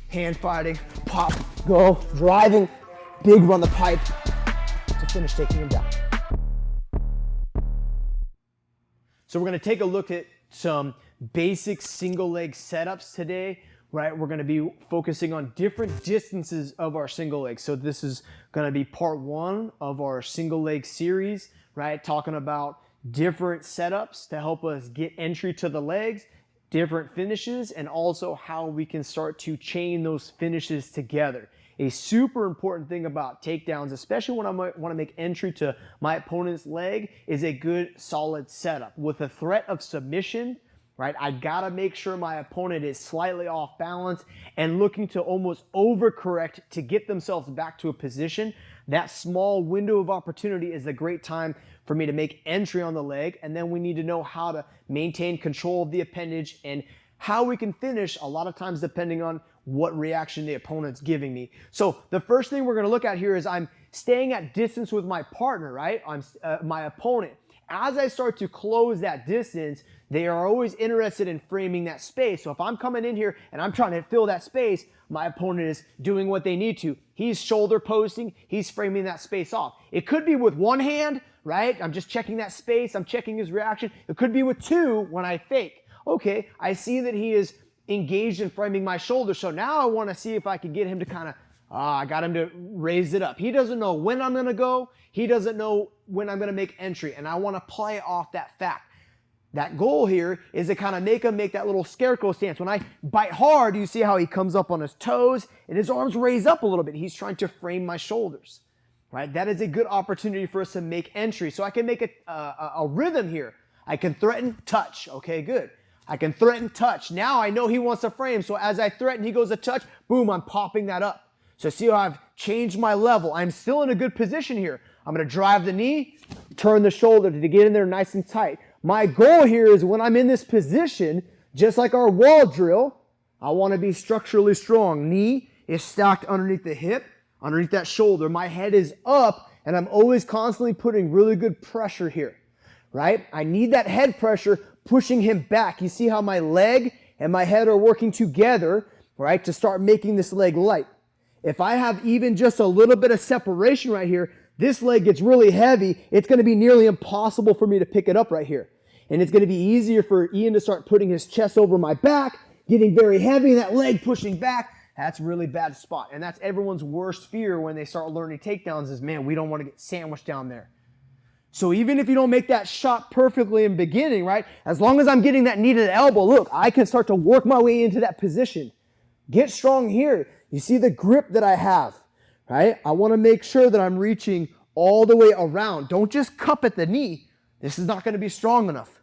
hand fighting, pop, go, driving, big run the pipe to finish taking him down. So we're gonna take a look at some basic single leg setups today, right? We're gonna be focusing on different distances of our single leg. So this is gonna be part one of our single leg series, right? Talking about different setups to help us get entry to the legs, different finishes, and also how we can start to chain those finishes together. A super important thing about takedowns, especially when I want to make entry to my opponent's leg, is a good solid setup. With the threat of submission, right, I gotta make sure my opponent is slightly off balance and looking to almost overcorrect to get themselves back to a position. That small window of opportunity is a great time for me to make entry on the leg, and then we need to know how to maintain control of the appendage and how we can finish, a lot of times depending on what reaction the opponent's giving me. So the first thing we're gonna look at here is I'm staying at distance with my partner, right? I'm my opponent. As I start to close that distance, they are always interested in framing that space. So if I'm coming in here and I'm trying to fill that space, my opponent is doing what they need to. He's shoulder posting, he's framing that space off. It could be with one hand, right? I'm just checking that space, I'm checking his reaction. It could be with two when I fake. Okay, I see that he is engaged in framing my shoulder, so now I want to see if I can get him to kind of, I got him to raise it up. He doesn't know when I'm going to go. He doesn't know when I'm going to make entry, and I want to play off that fact. That goal here is to kind of make him make that little scarecrow stance. When I bite hard, you see how he comes up on his toes, and his arms raise up a little bit. He's trying to frame my shoulders, right? That is a good opportunity for us to make entry. So I can make a rhythm here. I can threaten, touch. Okay, good. I can threaten, touch. Now I know he wants to frame, so as I threaten, he goes to touch, boom, I'm popping that up. So see how I've changed my level. I'm still in a good position here. I'm gonna drive the knee, turn the shoulder to get in there nice and tight. My goal here is when I'm in this position, just like our wall drill, I wanna be structurally strong. Knee is stacked underneath the hip, underneath that shoulder. My head is up, and I'm always constantly putting really good pressure here, right? I need that head pressure pushing him back. You see how my leg and my head are working together, right, to start making this leg light. If I have even just a little bit of separation right here, this leg gets really heavy. It's going to be nearly impossible for me to pick it up right here. And it's going to be easier for Ian to start putting his chest over my back, getting very heavy, and that leg pushing back. That's a really bad spot. And that's everyone's worst fear when they start learning takedowns is, man, we don't want to get sandwiched down there. So even if you don't make that shot perfectly in the beginning, right, as long as I'm getting that knee to the elbow, look, I can start to work my way into that position. Get strong here. You see the grip that I have, right? I want to make sure that I'm reaching all the way around. Don't just cup at the knee. This is not going to be strong enough,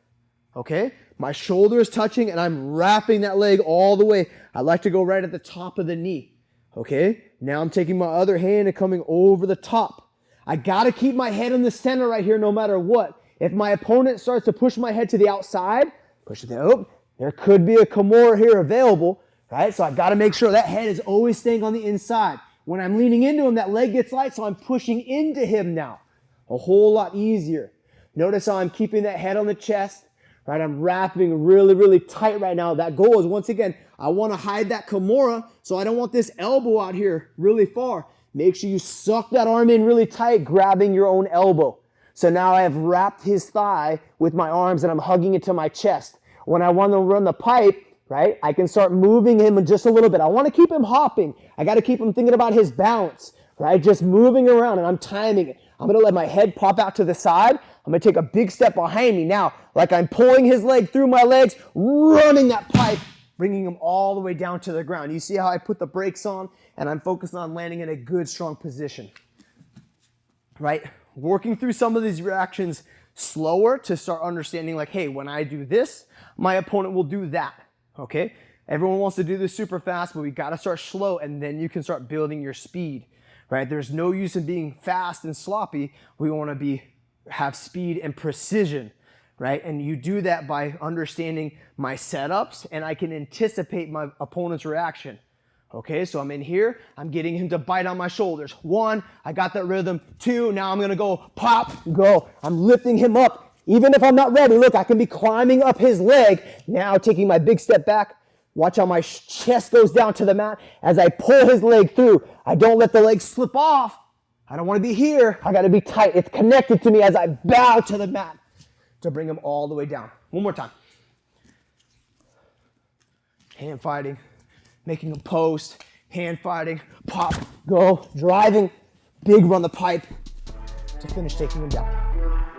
okay? My shoulder is touching and I'm wrapping that leg all the way. I like to go right at the top of the knee, okay? Now I'm taking my other hand and coming over the top. I gotta keep my head in the center right here no matter what. If my opponent starts to push my head to the outside, push it down, oh, there could be a Kimura here available, right? So I gotta make sure that head is always staying on the inside. When I'm leaning into him, that leg gets light, so I'm pushing into him now. A whole lot easier. Notice how I'm keeping that head on the chest, right? I'm wrapping really, really tight right now. That goal is, once again, I wanna hide that Kimura, so I don't want this elbow out here really far. Make sure you suck that arm in really tight, grabbing your own elbow. So now I have wrapped his thigh with my arms and I'm hugging it to my chest. When I want to run the pipe, right, I can start moving him just a little bit. I want to keep him hopping. I got to keep him thinking about his balance, right? Just moving around, and I'm timing it. I'm going to let my head pop out to the side. I'm going to take a big step behind me. Now, like I'm pulling his leg through my legs, running that pipe, bringing him all the way down to the ground. You see how I put the brakes on and I'm focused on landing in a good, strong position, right? Working through some of these reactions slower to start understanding like, hey, when I do this, my opponent will do that, okay? Everyone wants to do this super fast, but we got to start slow, and then you can start building your speed, right? There's no use in being fast and sloppy. We want to have speed and precision, right? And you do that by understanding my setups, and I can anticipate my opponent's reaction. Okay, so I'm in here, I'm getting him to bite on my shoulders. 1, I got that rhythm. 2, now I'm gonna go pop, go. I'm lifting him up. Even if I'm not ready, look, I can be climbing up his leg. Now taking my big step back, Watch how my chest goes down to the mat as I pull his leg through. I don't let the leg slip off. I don't want to be here. I got to be tight. It's connected to me as I bow to the mat to bring him all the way down. One more time. Hand fighting, making a post, hand fighting, pop, go, driving, big run the pipe to finish taking him down.